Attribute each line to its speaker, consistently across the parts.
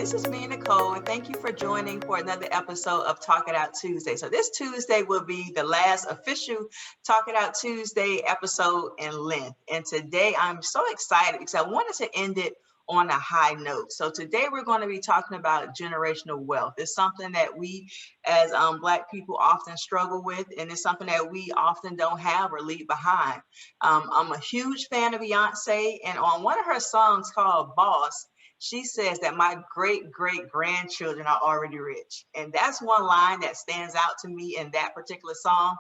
Speaker 1: this is me, Nicole, and thank you for joining for another episode of Talk It Out Tuesday. So this Tuesday will be the last official Talk It Out Tuesday episode in length. And today I'm so excited because I wanted to end it on a high note. So today we're going to be talking about generational wealth. It's something that we as Black people often struggle with, and it's something that we often don't have or leave behind. I'm a huge fan of Beyonce, and on one of her songs called Boss, she says that my great-great-grandchildren are already rich. And that's one line that stands out to me in that particular song.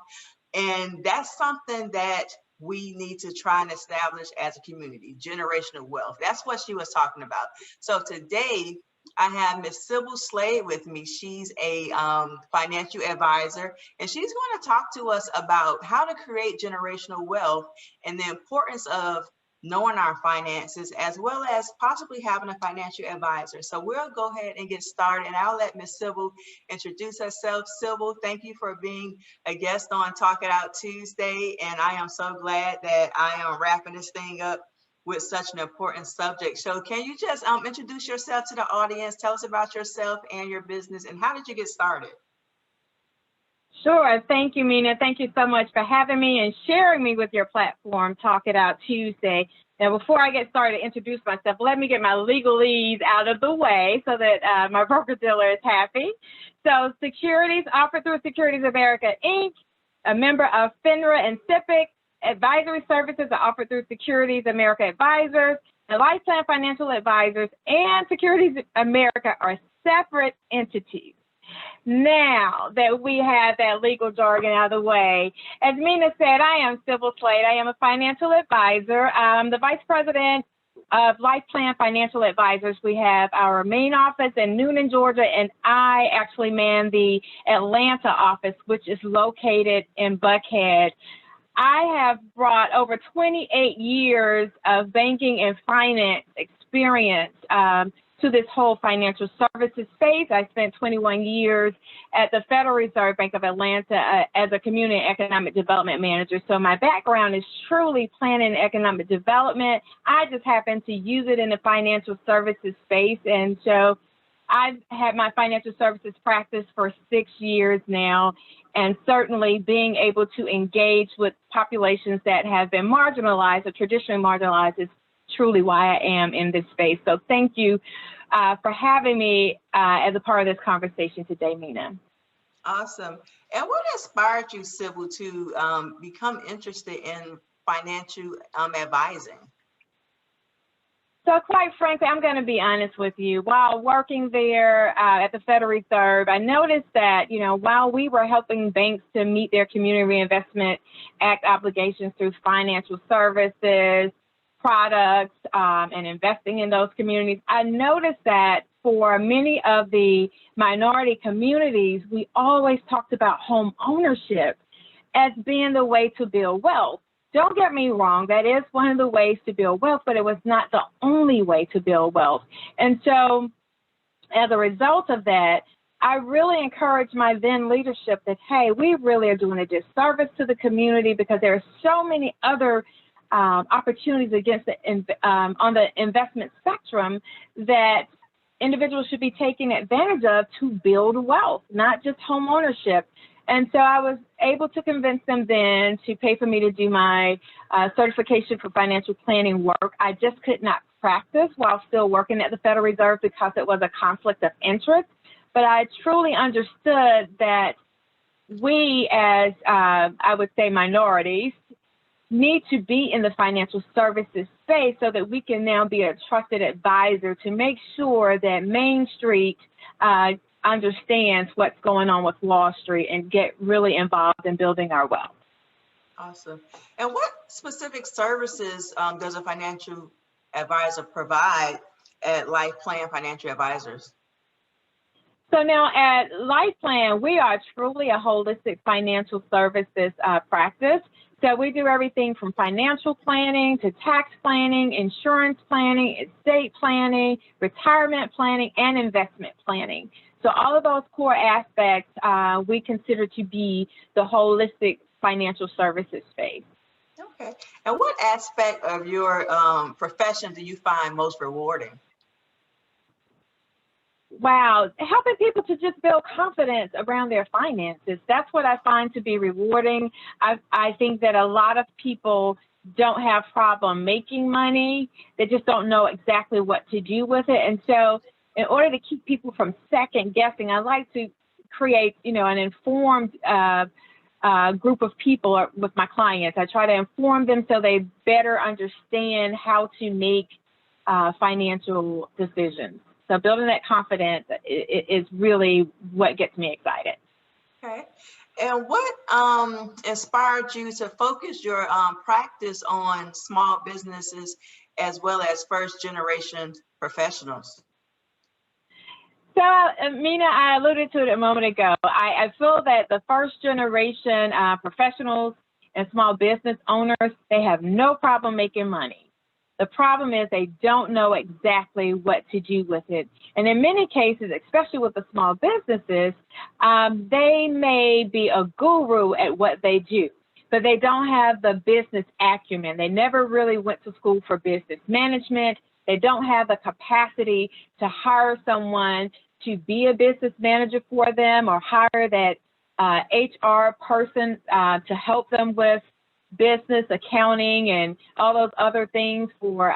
Speaker 1: And that's something that we need to try and establish as a community, generational wealth. That's what she was talking about. So today, I have Miss Sibyl Slade with me. She's a financial advisor, and she's going to talk to us about how to create generational wealth and the importance of knowing our finances, as well as possibly having a financial advisor. So we'll go ahead and get started, and I'll let Miss Sibyl introduce herself. Sibyl, thank you for being a guest on Talk It Out Tuesday, and I am so glad that I am wrapping this thing up with such an important subject. So can you just introduce yourself to the audience, tell us about yourself and your business, and how did you get started?
Speaker 2: Sure. Thank you, Mina. Thank you so much for having me and sharing me with your platform, Talk It Out Tuesday. Now, before I get started to introduce myself, let me get my legalese out of the way so that my broker-dealer is happy. So securities offered through Securities America, Inc., a member of FINRA and SIPC. Advisory services are offered through Securities America Advisors, and Life Plan Financial Advisors and Securities America are separate entities. Now that we have that legal jargon out of the way, as Mina said, I am Sibyl Slade. I am a financial advisor. I'm the vice president of Life Plan Financial Advisors. We have our main office in Noonan, Georgia, and I actually man the Atlanta office, which is located in Buckhead. I have brought over 28 years of banking and finance experience to this whole financial services space. I spent 21 years at the Federal Reserve Bank of Atlanta as a community economic development manager. So my background is truly planning and economic development. I just happen to use it in the financial services space. And so I've had my financial services practice for 6 years now, and certainly being able to engage with populations that have been marginalized or traditionally marginalized is truly why I am in this space. So thank you for having me as a part of this conversation today, Mina.
Speaker 1: Awesome. And what inspired you, Sibyl, to become interested in financial advising?
Speaker 2: So quite frankly, I'm going to be honest with you. While working there at the Federal Reserve, I noticed that, while we were helping banks to meet their Community Reinvestment Act obligations through financial services, products, and investing in those communities, I noticed that for many of the minority communities, we always talked about home ownership as being the way to build wealth. Don't get me wrong, that is one of the ways to build wealth, but it was not the only way to build wealth. And so as a result of that, I really encouraged my then leadership that, hey, we really are doing a disservice to the community because there are so many other opportunities on the investment spectrum that individuals should be taking advantage of to build wealth, not just home ownership. And so I was able to convince them then to pay for me to do my certification for financial planning work. I just could not practice while still working at the Federal Reserve because it was a conflict of interest. But I truly understood that we as, I would say, minorities need to be in the financial services space so that we can now be a trusted advisor to make sure that Main Street understands what's going on with Wall Street and get really involved in building our wealth.
Speaker 1: Awesome. And what specific services does a financial advisor provide at Life Plan Financial Advisors?
Speaker 2: So now at Life Plan, we are truly a holistic financial services practice. So we do everything from financial planning to tax planning, insurance planning, estate planning, retirement planning, and investment planning. So all of those core aspects we consider to be the holistic financial services space.
Speaker 1: Okay. And what aspect of your profession do you find most rewarding?
Speaker 2: Wow, helping people to just build confidence around their finances. That's what I find to be rewarding. I think that a lot of people don't have problem making money. They just don't know exactly what to do with it. And so in order to keep people from second guessing, I like to create, an informed group of people with my clients. I try to inform them so they better understand how to make financial decisions. So building that confidence is really what gets me excited.
Speaker 1: Okay. And what inspired you to focus your practice on small businesses as well as first generation professionals?
Speaker 2: So, Mina, I alluded to it a moment ago. I feel that the first generation professionals and small business owners, they have no problem making money. The problem is they don't know exactly what to do with it. And in many cases, especially with the small businesses, they may be a guru at what they do, but they don't have the business acumen. They never really went to school for business management. They don't have the capacity to hire someone to be a business manager for them or hire that HR person to help them with business accounting and all those other things for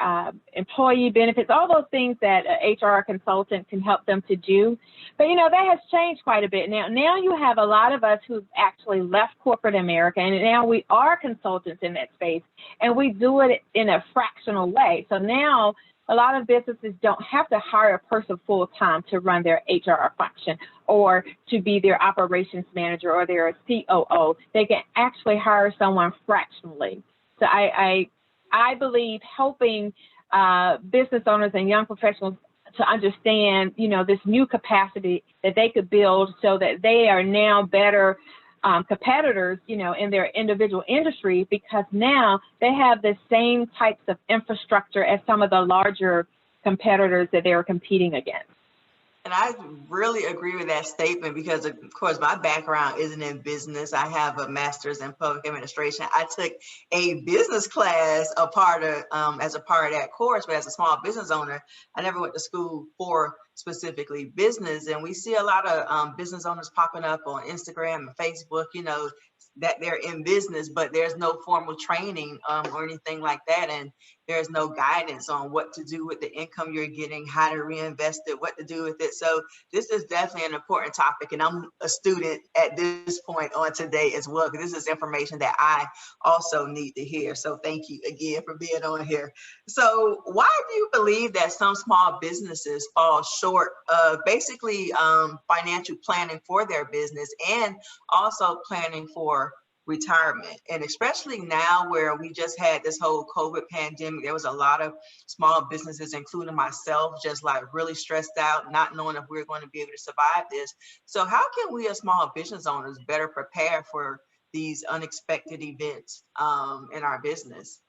Speaker 2: employee benefits, all those things that an HR consultant can help them to do. But, that has changed quite a bit. Now you have a lot of us who've actually left corporate America, and now we are consultants in that space, and we do it in a fractional way. So now a lot of businesses don't have to hire a person full-time to run their HR function or to be their operations manager or their COO. They can actually hire someone fractionally. So I believe helping business owners and young professionals to understand, this new capacity that they could build so that they are now better competitors, in their individual industry, because now they have the same types of infrastructure as some of the larger competitors that they're competing against.
Speaker 1: And I really agree with that statement because, of course, my background isn't in business. I have a master's in public administration. I took a business class as a part of that course, but as a small business owner, I never went to school for specifically business. And we see a lot of business owners popping up on Instagram and Facebook, that they're in business, but there's no formal training or anything like that. And there's no guidance on what to do with the income you're getting, how to reinvest it, what to do with it. So this is definitely an important topic. And I'm a student at this point on today as well, because this is information that I also need to hear. So thank you again for being on here. So why do you believe that some small businesses fall short of basically financial planning for their business and also planning for retirement? And especially now where we just had this whole COVID pandemic, there was a lot of small businesses, including myself, just like really stressed out, not knowing if we're going to be able to survive this. So how can we as small business owners better prepare for these unexpected events in our business?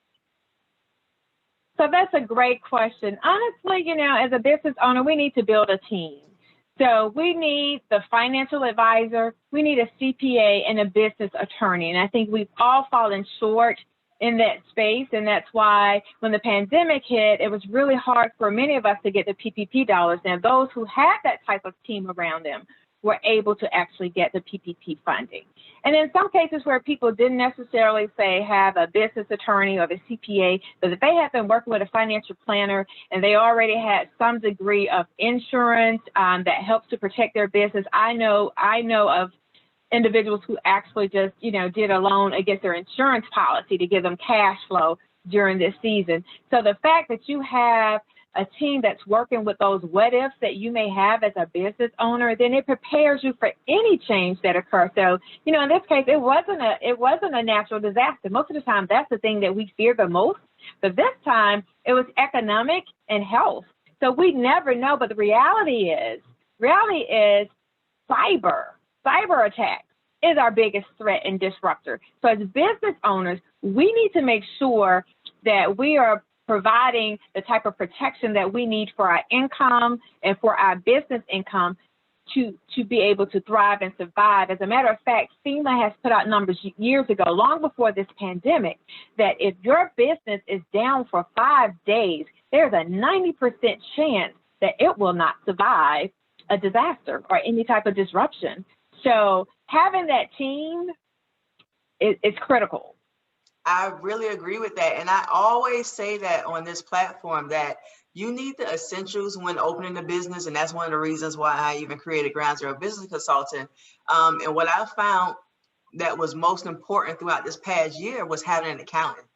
Speaker 2: So that's a great question. Honestly, as a business owner, we need to build a team. So we need the financial advisor, we need a CPA and a business attorney. And I think we've all fallen short in that space. And that's why when the pandemic hit, it was really hard for many of us to get the PPP dollars. Now, those who had that type of team around them were able to actually get the PPP funding. And in some cases where people didn't necessarily say have a business attorney or the CPA, but if they had been working with a financial planner and they already had some degree of insurance that helps to protect their business, I know of individuals who actually just, did a loan against their insurance policy to give them cash flow during this season. So the fact that you have a team that's working with those what ifs that you may have as a business owner, then it prepares you for any change that occurs. So, in this case, it wasn't a natural disaster. Most of the time, that's the thing that we fear the most. But this time, it was economic and health. So we never know. But the reality is cyber attacks is our biggest threat and disruptor. So as business owners, we need to make sure that we are providing the type of protection that we need for our income and for our business income to be able to thrive and survive. As a matter of fact, FEMA has put out numbers years ago, long before this pandemic, that if your business is down for 5 days, there's a 90% chance that it will not survive a disaster or any type of disruption. So having that team is critical.
Speaker 1: I really agree with that. And I always say that on this platform that you need the essentials when opening a business. And that's one of the reasons why I even created Ground Zero Business Consultant. And what I found that was most important throughout this past year was having an accountant.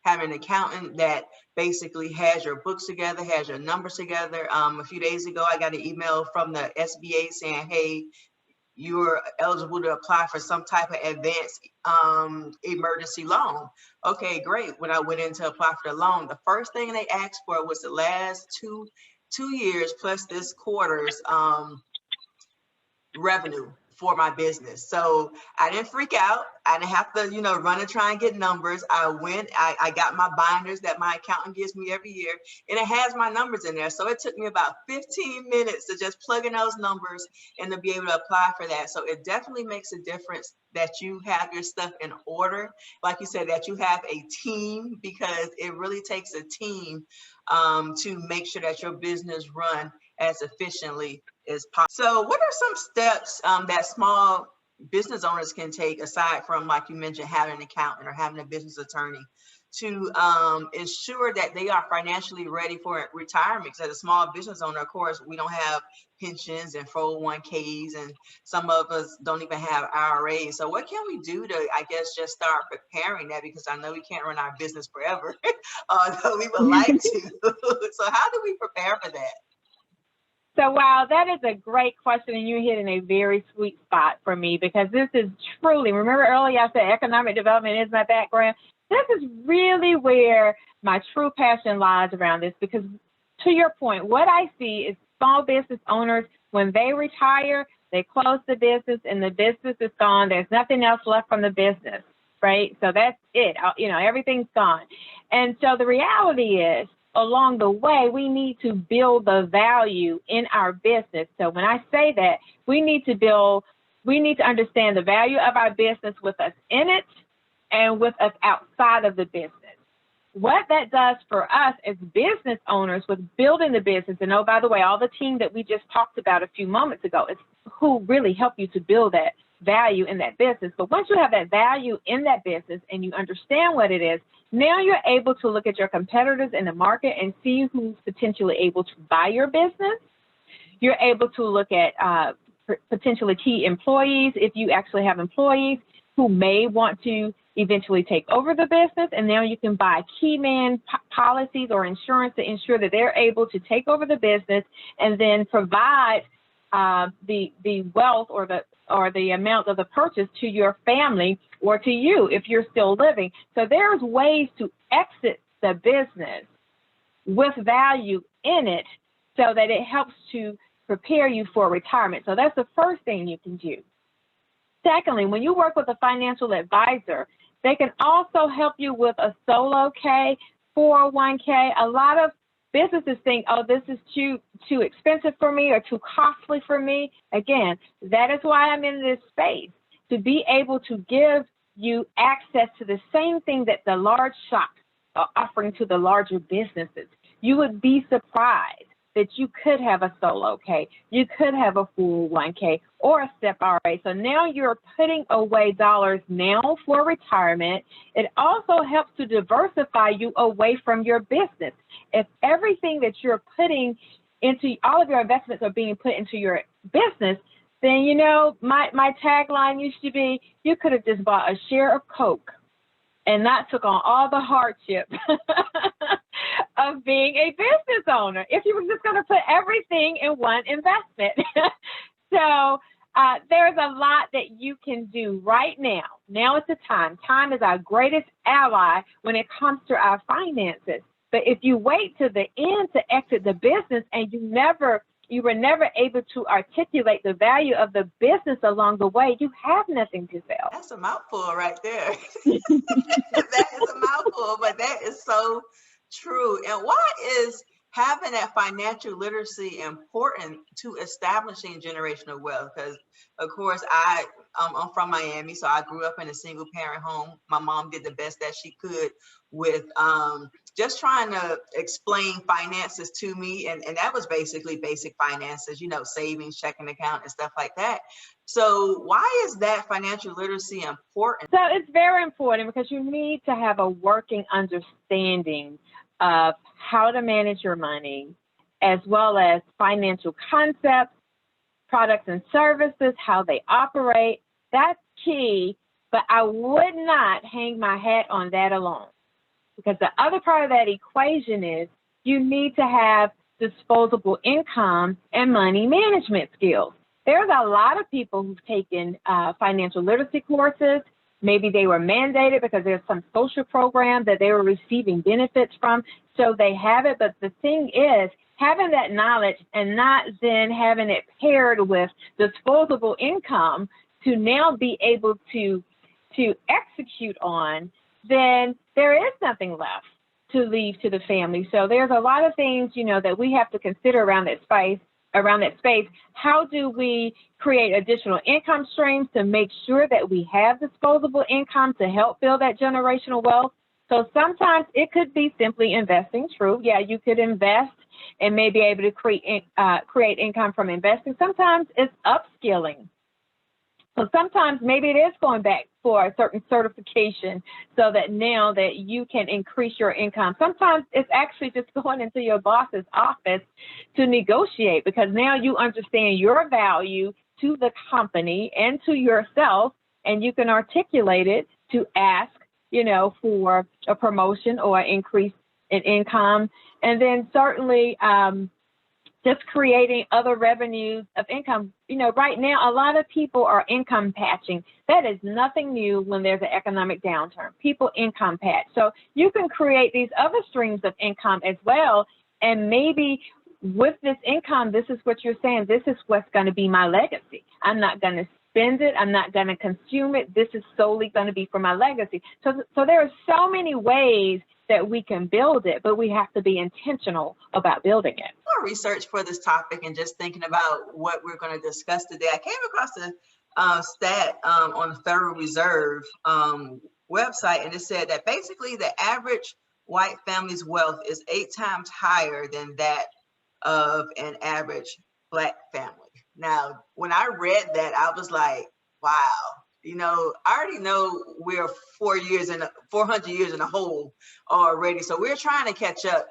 Speaker 1: Having an accountant that basically has your books together, has your numbers together. A few days ago, I got an email from the SBA saying, hey, you're eligible to apply for some type of advanced emergency loan. Okay, great. When I went in to apply for the loan, the first thing they asked for was the last two years plus this quarter's revenue for my business. So I didn't freak out. I didn't have to, run and try and get numbers. I got my binders that my accountant gives me every year, and it has my numbers in there. So it took me about 15 minutes to just plug in those numbers and to be able to apply for that. So it definitely makes a difference that you have your stuff in order. Like you said, that you have a team, because it really takes a team to make sure that your business run as efficiently as possible. So what are some steps that small business owners can take, aside from, like you mentioned, having an accountant or having a business attorney, to ensure that they are financially ready for retirement? Because as a small business owner, of course, we don't have pensions and 401ks, and some of us don't even have IRAs. So what can we do to, I guess, just start preparing that? Because I know we can't run our business forever, although we would like to. So how do we prepare for that?
Speaker 2: So, wow, that is a great question, and you're hitting a very sweet spot for me, because this is truly, remember earlier I said economic development is my background. This is really where my true passion lies around this, because to your point, what I see is small business owners, when they retire, they close the business and the business is gone. There's nothing else left from the business, right? So that's it. Everything's gone. And so the reality is, along the way, we need to build the value in our business. So when I say that, we need to understand the value of our business with us in it and with us outside of the business. What that does for us as business owners with building the business, and oh, by the way, all the team that we just talked about a few moments ago is who really help you to build that value in that business. But once you have that value in that business and you understand what it is, now you're able to look at your competitors in the market and see who's potentially able to buy your business. You're able to look at potentially key employees, if you actually have employees who may want to eventually take over the business, and now you can buy key man policies or insurance to ensure that they're able to take over the business and then provide the wealth or the amount of the purchase to your family or to you if you're still living. So there's ways to exit the business with value in it so that it helps to prepare you for retirement. So that's the first thing you can do. Secondly, when you work with a financial advisor, they can also help you with a solo K, 401k. A lot of businesses think, oh, this is too expensive for me or too costly for me. Again, that is why I'm in this space, to be able to give you access to the same thing that the large shops are offering to the larger businesses. You would be surprised that you could have a solo K, you could have a 401k or a SEP RA. So now you're putting away dollars now for retirement. It also helps to diversify you away from your business. If everything that you're putting into, all of your investments are being put into your business, then, my tagline used to be, you could have just bought a share of Coke and not took on all the hardship of being a business owner if you were just going to put everything in one investment. So there's a lot that you can do right now. Now is the time. Time is our greatest ally when it comes to our finances. But if you wait to the end to exit the business and you were never able to articulate the value of the business along the way, you have nothing to sell.
Speaker 1: That's a mouthful right there. That is a mouthful, but that is so true. And why is having that financial literacy important to establishing generational wealth? Because, of course, I I'm from Miami, so I grew up in a single parent home. My mom did the best that she could with just trying to explain finances to me. And that was basically basic finances, you know, savings, checking account and stuff like that. So why is that financial literacy important?
Speaker 2: So it's very important because you need to have a working understanding of how to manage your money, as well as financial concepts, products and services, how they operate. That's key, but I would not hang my hat on that alone, because the other part of that equation is you need to have disposable income and money management skills. There's a lot of people who've taken financial literacy courses. Maybe they were mandated because there's some social program that they were receiving benefits from, so they have it. But the thing is, having that knowledge and not then having it paired with disposable income to now be able to execute on, then there is nothing left to leave to the family. So there's a lot of things, you know, that we have to consider around that space. How do we create additional income streams to make sure that we have disposable income to help build that generational wealth? So sometimes it could be simply investing. True, yeah, you could invest and may be able to create income from investing. Sometimes it's upskilling. So sometimes maybe it is going back for a certain certification so that now that you can increase your income. Sometimes it's actually just going into your boss's office to negotiate, because now you understand your value to the company and to yourself, and you can articulate it to ask, you know, for a promotion or increase in income. And then certainly just creating other revenues of income. You know, right now, a lot of people are income patching. That is nothing new when there's an economic downturn. People income patch. So you can create these other streams of income as well. And maybe with this income, this is what you're saying, this is what's going to be my legacy. I'm not going to spend it. I'm not going to consume it. This is solely going to be for my legacy. So there are so many ways that we can build it, but we have to be intentional about building it.
Speaker 1: More research for this topic and just thinking about what we're going to discuss today, I came across a stat on the Federal Reserve website, and it said that basically the average white family's wealth is 8 times higher than that of an average Black family. Now, when I read that, I was like, wow. You know, I already know we're 400 years in a hole already. So we're trying to catch up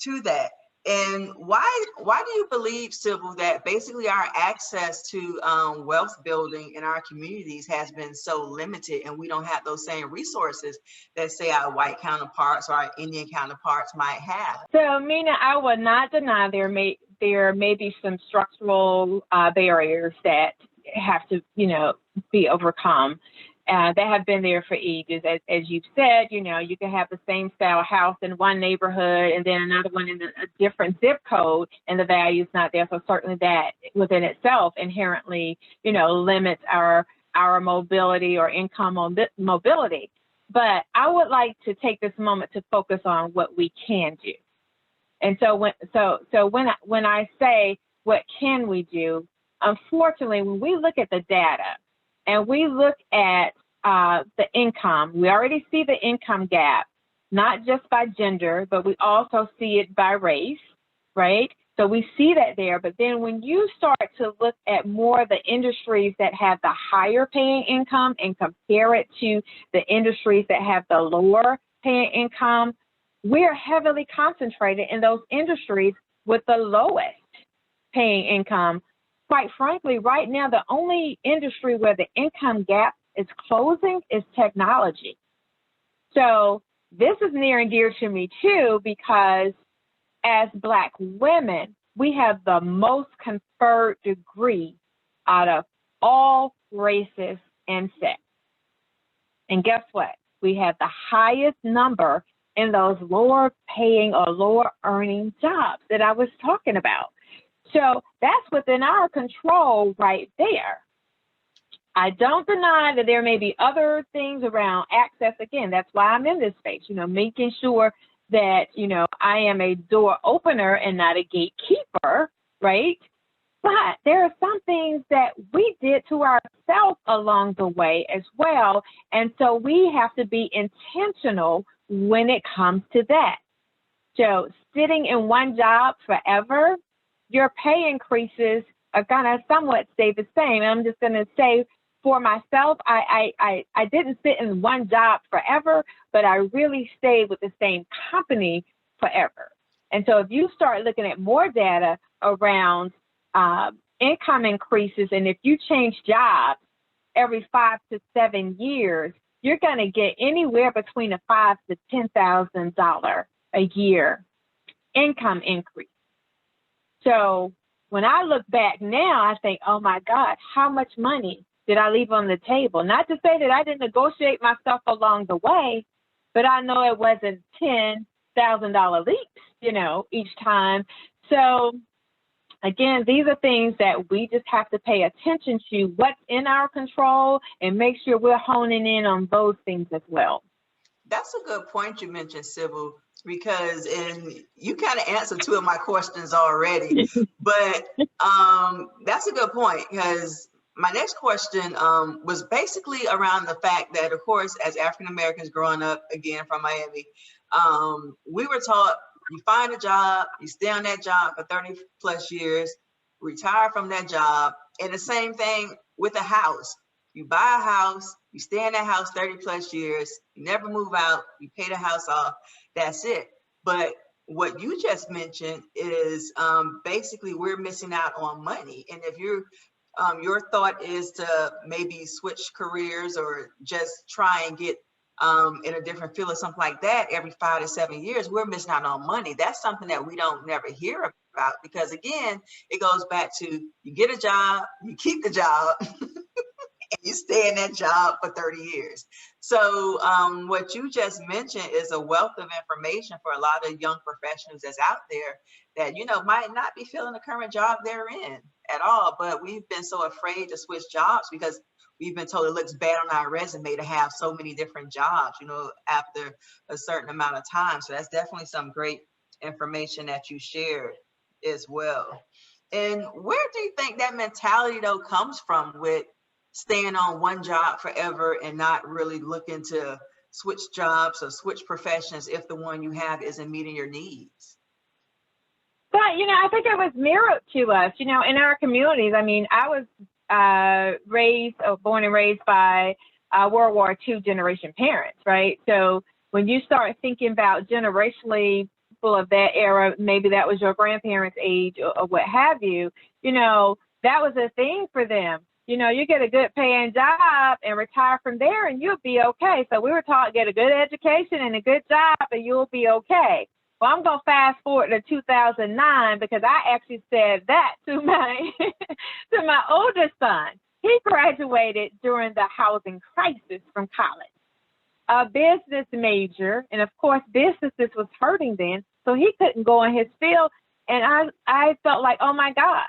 Speaker 1: to that. And why do you believe, Sibyl, that basically our access to wealth building in our communities has been so limited, and we don't have those same resources that, say, our white counterparts or our Indian counterparts might have?
Speaker 2: So, Mina, I would not deny there may be some structural barriers that have to, you know, be overcome. That have been there for ages. As you've said, you know, you can have the same style house in one neighborhood and then another one in a different zip code, and the value's not there. So certainly that within itself inherently, you know, limits our mobility or income mobility. But I would like to take this moment to focus on what we can do. And so when I say what can we do, unfortunately, when we look at the data and we look at the income, we already see the income gap, not just by gender, but we also see it by race, right? So we see that there. But then when you start to look at more of the industries that have the higher paying income and compare it to the industries that have the lower paying income, we're heavily concentrated in those industries with the lowest paying income. Quite frankly, right now, the only industry where the income gap is closing is technology. So this is near and dear to me too, because as Black women, we have the most conferred degree out of all races and sex. And guess what? We have the highest number in those lower paying or lower earning jobs that I was talking about. So that's within our control right there. I don't deny that there may be other things around access. Again, that's why I'm in this space, you know, making sure that, you know, I am a door opener and not a gatekeeper, right? But there are some things that we did to ourselves along the way as well. And so we have to be intentional when it comes to that. So sitting in one job forever, your pay increases are going to somewhat stay the same. And I'm just going to say for myself, I didn't sit in one job forever, but I really stayed with the same company forever. And so if you start looking at more data around income increases, and if you change jobs every 5 to 7 years, you're going to get anywhere between a $5,000 to $10,000 a year income increase. So when I look back now, I think, oh my God, how much money did I leave on the table? Not to say that I didn't negotiate my stuff along the way, but I know it wasn't $10,000 leaps, each time. So again, these are things that we just have to pay attention to, what's in our control, and make sure we're honing in on those things as well.
Speaker 1: That's a good point you mentioned, Sibyl, because you kind of answered two of my questions already, but that's a good point, because my next question was basically around the fact that, of course, as African Americans growing up, again, from Miami, we were taught you find a job, you stay on that job for 30 plus years, retire from that job, and the same thing with a house. You buy a house, you stay in that house 30 plus years, you never move out, you pay the house off, that's it. But what you just mentioned is basically we're missing out on money. And if you're your thought is to maybe switch careers or just try and get in a different field or something like that every 5 to 7 years, we're missing out on money. That's something that we don't never hear about, because again, it goes back to you get a job, you keep the job, and you stay in that job for 30 years. So what you just mentioned is a wealth of information for a lot of young professionals that's out there that, might not be feeling the current job they're in at all, but we've been so afraid to switch jobs because we've been told it looks bad on our resume to have so many different jobs, after a certain amount of time. So that's definitely some great information that you shared as well. And where do you think that mentality though comes from with staying on one job forever and not really looking to switch jobs or switch professions if the one you have isn't meeting your needs?
Speaker 2: But, I think it was mirrored to us, in our communities. I mean, I was born and raised by World War II generation parents, right? So when you start thinking about generationally people of that era, maybe that was your grandparents' age or what have you, that was a thing for them. You get a good paying job and retire from there and you'll be okay. So we were taught get a good education and a good job and you'll be okay. Well, I'm going to fast forward to 2009 because I actually said that to my to my oldest son. He graduated during the housing crisis from college, a business major. And of course, businesses was hurting then. So he couldn't go in his field. And I felt like, oh my God,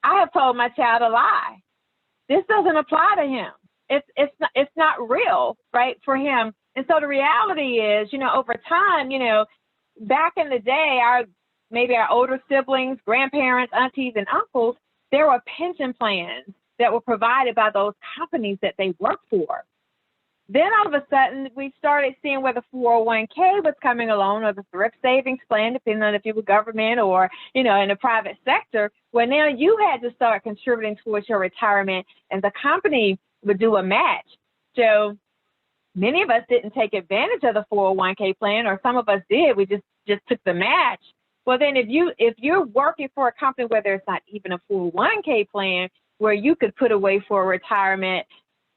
Speaker 2: I have told my child a lie. This doesn't apply to him. It's not real, right, for him. And so the reality is, over time, back in the day, maybe our older siblings, grandparents, aunties, and uncles, there were pension plans that were provided by those companies that they worked for. Then all of a sudden, we started seeing where the 401k was coming along, or the thrift savings plan, depending on if you were government or, in the private sector, where now you had to start contributing towards your retirement, and the company would do a match. So many of us didn't take advantage of the 401k plan, or some of us did. We just took the match. Well, then if you're working for a company where there's not even a 401k plan where you could put away for retirement,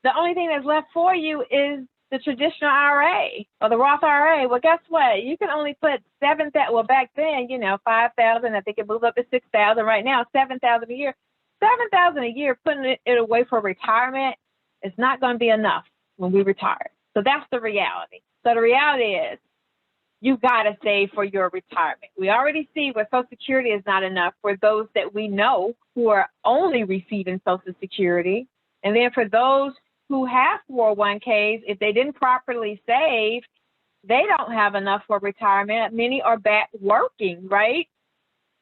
Speaker 2: the only thing that's left for you is the traditional IRA or the Roth IRA. Well, guess what? You can only put $7,000. Well, back then, $5,000. I think it moved up to $6,000 right now. $7,000 a year. $7,000 a year, putting it away for retirement is not going to be enough when we retire. So that's the reality. So the reality is you've got to save for your retirement. We already see where Social Security is not enough for those that we know who are only receiving Social Security. And then for those who have 401ks, if they didn't properly save, they don't have enough for retirement. Many are back working, right?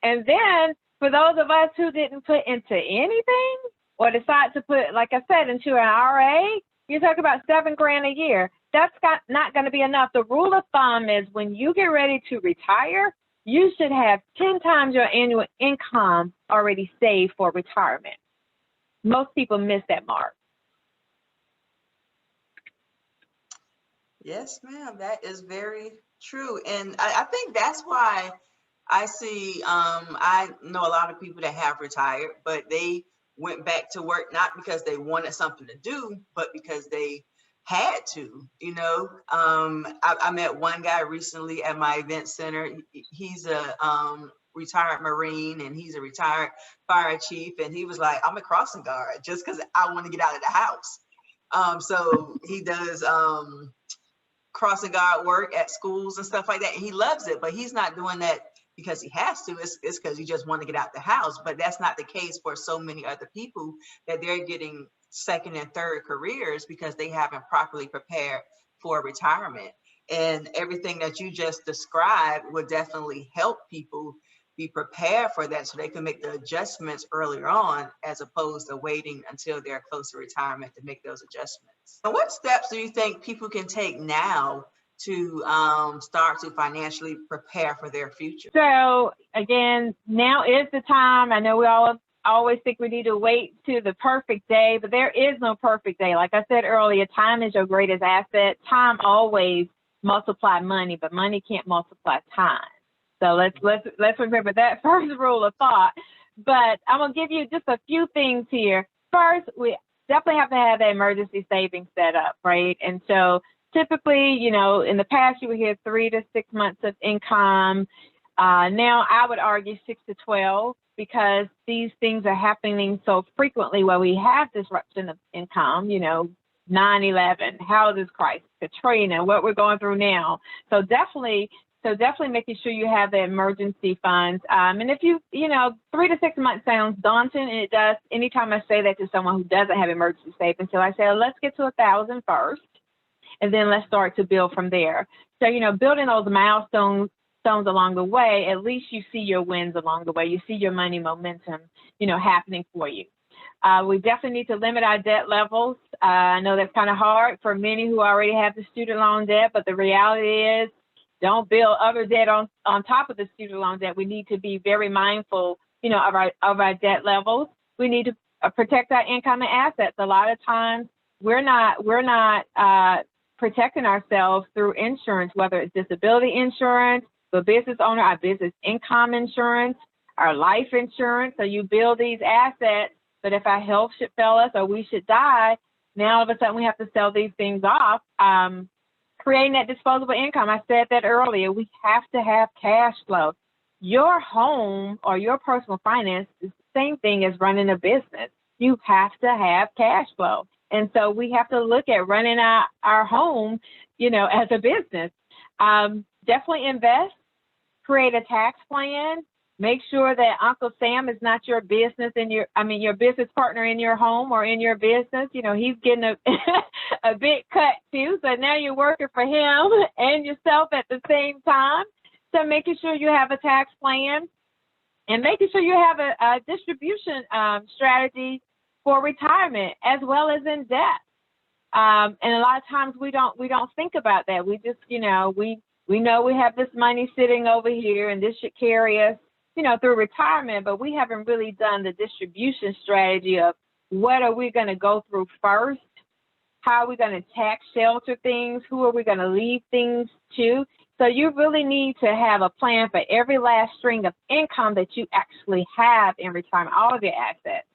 Speaker 2: And then for those of us who didn't put into anything or decide to put, like I said, into an RA, you're talking about $7,000 a year. That's not going to be enough. The rule of thumb is when you get ready to retire, you should have 10 times your annual income already saved for retirement. Most people miss that mark.
Speaker 1: Yes, ma'am, that is very true. And I think that's why I see, I know a lot of people that have retired, but they went back to work, not because they wanted something to do, but because they had to, you know. I met one guy recently at my event center. He's a retired Marine and he's a retired fire chief. And he was like, I'm a crossing guard just because I want to get out of the house. So he does crossing guard work at schools and stuff like that. And he loves it, but he's not doing that because he has to. It's because he just want to get out the house. But that's not the case for so many other people, that they're getting second and third careers because they haven't properly prepared for retirement. And everything that you just described would definitely help people be prepared for that, so they can make the adjustments earlier on, as opposed to waiting until they're close to retirement to make those adjustments. And what steps do you think people can take now to start to financially prepare for their future?
Speaker 2: So again, now is the time. I know we all always think we need to wait to the perfect day, but there is no perfect day. Like I said earlier, time is your greatest asset. Time always multiplies money, but money can't multiply time. So let's remember that first rule of thought. But I'm gonna give you just a few things here. First, we definitely have to have that emergency savings set up, right? And so typically, you know, in the past you would hear 3 to 6 months of income. Now I would argue 6 to 12, because these things are happening so frequently where we have disruption of income, you know, 9/11, houses crisis, Katrina, what we're going through now. So definitely making sure you have the emergency funds. And if you know, 3 to 6 months sounds daunting, and it does. Anytime I say that to someone who doesn't have emergency savings, so I say, let's get to 1,000 first, and then let's start to build from there. So, you know, building those milestones along the way, at least you see your wins along the way. You see your money momentum, you know, happening for you. We definitely need to limit our debt levels. I know that's kind of hard for many who already have the student loan debt, but the reality is, don't build other debt on top of the student loan debt. We need to be very mindful, you know, of our debt levels. We need to protect our income and assets. A lot of times we're not protecting ourselves through insurance, whether it's disability insurance, the business owner, our business income insurance, our life insurance. So you build these assets, but if our health should fail us or we should die, now all of a sudden we have to sell these things off. Creating that disposable income. I said that earlier. We have to have cash flow. Your home or your personal finance is the same thing as running a business. You have to have cash flow. And so we have to look at running our home, you know, as a business. Definitely invest, create a tax plan. Make sure that Uncle Sam is not your business your business partner in your home or in your business. You know, he's getting a big cut too. So now you're working for him and yourself at the same time. So making sure you have a tax plan and making sure you have a distribution strategy for retirement as well as in debt. And a lot of times we don't think about that. We just, you know, we know we have this money sitting over here and this should carry us, you know, through retirement, but we haven't really done the distribution strategy of what are we going to go through first? How are we going to tax shelter things? Who are we going to leave things to? So you really need to have a plan for every last string of income that you actually have in retirement, all of your assets.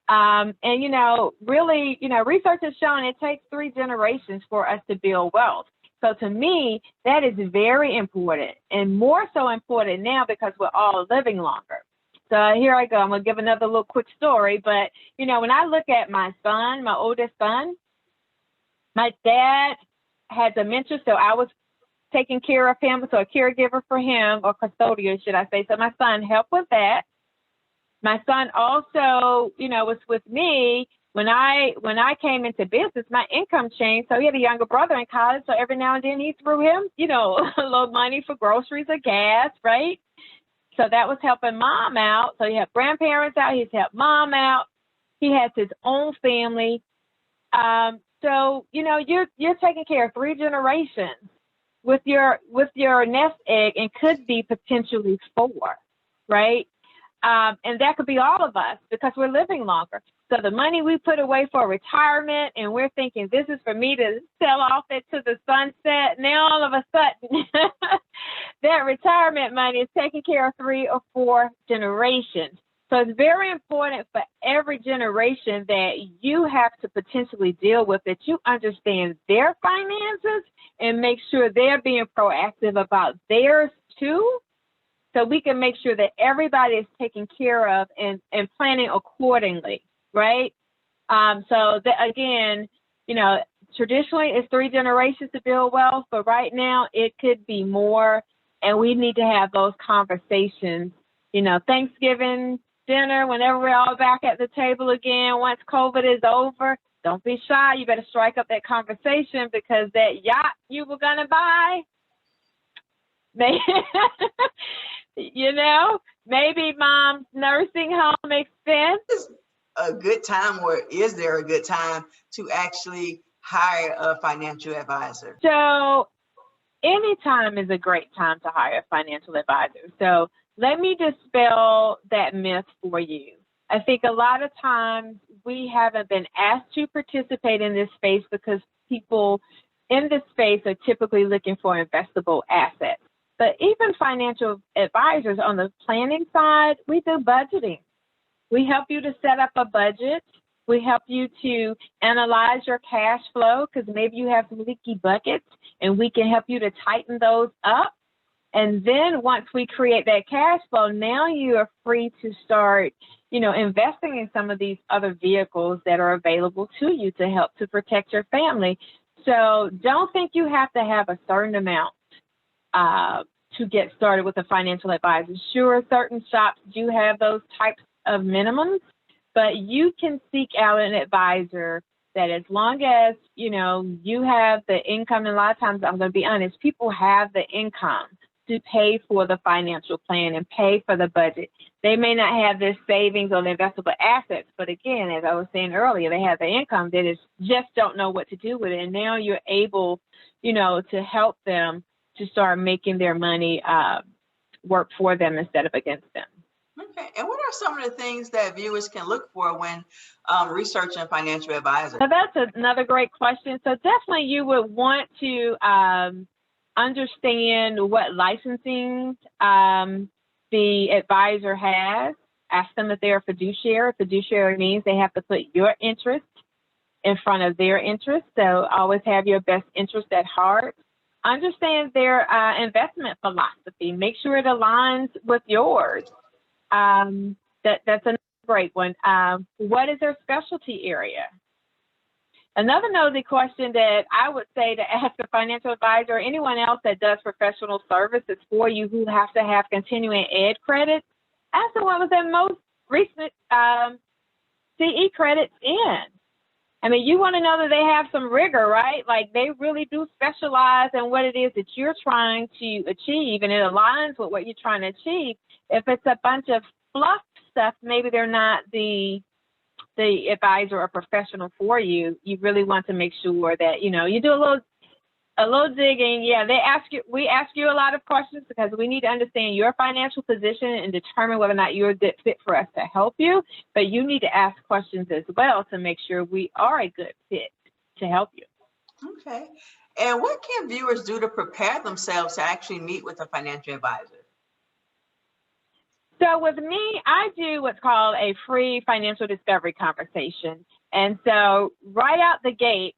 Speaker 2: And, you know, really, you know, research has shown it takes 3 generations for us to build wealth. So to me, that is very important, and more so important now because we're all living longer. So here I go. I'm going to give another little quick story. But, you know, when I look at my son, my oldest son, my dad had dementia, so I was taking care of him, so a caregiver for him, or custodian, should I say. So my son helped with that. My son also, you know, was with me. When I came into business, my income changed. So he had a younger brother in college. So every now and then he threw him, you know, a little money for groceries or gas, right? So that was helping mom out. So he had grandparents out. He's helped mom out. He has his own family. So, you know, you're taking care of 3 generations with your nest egg, and could be potentially 4, right? And that could be all of us because we're living longer. So the money we put away for retirement, and we're thinking this is for me to sell off it to the sunset. Now all of a sudden, that retirement money is taking care of 3 or 4 generations. So it's very important for every generation that you have to potentially deal with, that you understand their finances and make sure they're being proactive about theirs too, so we can make sure that everybody is taken care of and planning accordingly, right? So that, again, you know, traditionally it's 3 generations to build wealth, but right now it could be more, and we need to have those conversations. You know, Thanksgiving dinner, whenever we're all back at the table again, once COVID is over, don't be shy. You better strike up that conversation, because that yacht you were going to buy, you know, maybe mom's nursing home expense.
Speaker 1: A good time, or is there a good time to actually hire a financial advisor?
Speaker 2: So anytime is a great time to hire a financial advisor. So let me dispel that myth for you. I think a lot of times we haven't been asked to participate in this space because people in this space are typically looking for investable assets. But even financial advisors on the planning side, we do budgeting. We help you to set up a budget. We help you to analyze your cash flow, because maybe you have some leaky buckets, and we can help you to tighten those up. And then once we create that cash flow, now you are free to start, you know, investing in some of these other vehicles that are available to you to help to protect your family. So don't think you have to have a certain amount to get started with a financial advisor. Sure, certain shops do have those types of minimums, but you can seek out an advisor that, as long as, you know, you have the income, and a lot of times, I'm going to be honest, people have the income to pay for the financial plan and pay for the budget. They may not have their savings or their investable assets, but again, as I was saying earlier, they have the income. They just don't know what to do with it. And now you're able, you know, to help them to start making their money work for them instead of against them.
Speaker 1: Okay. And what are some of the things that viewers can look for when researching financial advisors?
Speaker 2: So that's another great question. So definitely you would want to understand what licensing the advisor has. Ask them if they're a fiduciary. Fiduciary means they have to put your interest in front of their interest. So always have your best interest at heart. Understand their investment philosophy. Make sure it aligns with yours. That's a great one. What is their specialty area? Another nosy question that I would say to ask a financial advisor or anyone else that does professional services for you who have to have continuing ed credits, ask them what was their most recent CE credits in. I mean, you want to know that they have some rigor, right? Like, they really do specialize in what it is that you're trying to achieve, and it aligns with what you're trying to achieve. If it's a bunch of fluff stuff, maybe they're not the advisor or professional for you. You really want to make sure that, you know, you do a little digging. Yeah, we ask you a lot of questions because we need to understand your financial position and determine whether or not you're a good fit for us to help you. But you need to ask questions as well to make sure we are a good fit to help you.
Speaker 1: Okay. And what can viewers do to prepare themselves to actually meet with a financial advisor?
Speaker 2: So with me, I do what's called a free financial discovery conversation. And so right out the gate,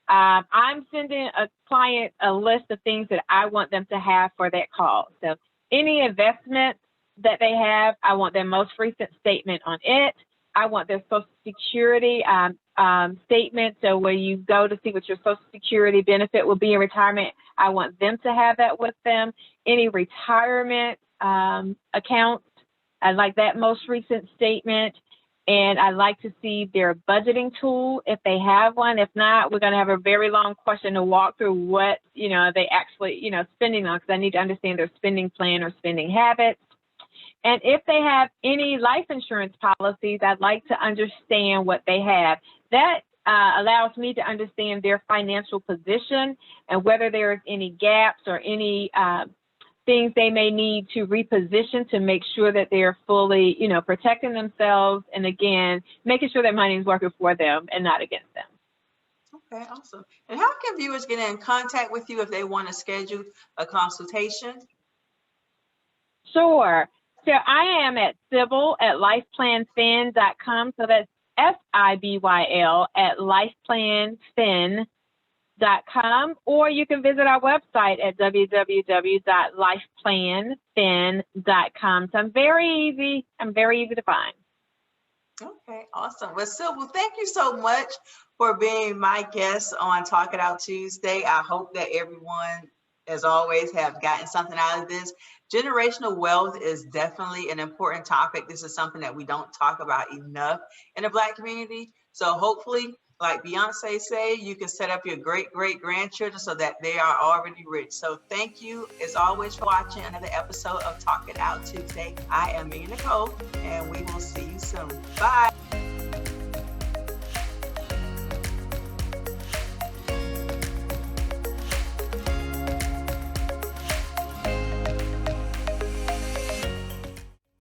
Speaker 2: I'm sending a client a list of things that I want them to have for that call. So any investment that they have, I want their most recent statement on it. I want their Social Security statement. So when you go to see what your Social Security benefit will be in retirement, I want them to have that with them. Any retirement accounts, I like that most recent statement. And I like to see their budgeting tool if they have one. If not, we're going to have a very long question to walk through what, you know, they actually, you know, spending on, because I need to understand their spending plan or spending habits. And if they have any life insurance policies, I'd like to understand what they have. That allows me to understand their financial position and whether there's any gaps or any things they may need to reposition to make sure that they're fully, protecting themselves. And again, making sure that money is working for them and not against them.
Speaker 1: Okay, awesome. And how can viewers get in contact with you if they want to schedule a consultation?
Speaker 2: Sure. So I am at Sibyl at lifeplanfin.com. So that's SIBYL at lifeplanfin.com, or you can visit our website at www.lifeplanfin.com. So I'm very easy to find.
Speaker 1: Okay, awesome. Well, Sibyl, thank you so much for being my guest on Talk It Out Tuesday. I hope that everyone, as always, have gotten something out of this. Generational wealth is definitely an important topic. This is something that we don't talk about enough in the Black community. So hopefully, like Beyonce say, you can set up your great-great-grandchildren so that they are already rich. So thank you, as always, for watching another episode of Talk It Out Tuesday. I am Mina, Nicole, and we will see you soon. Bye.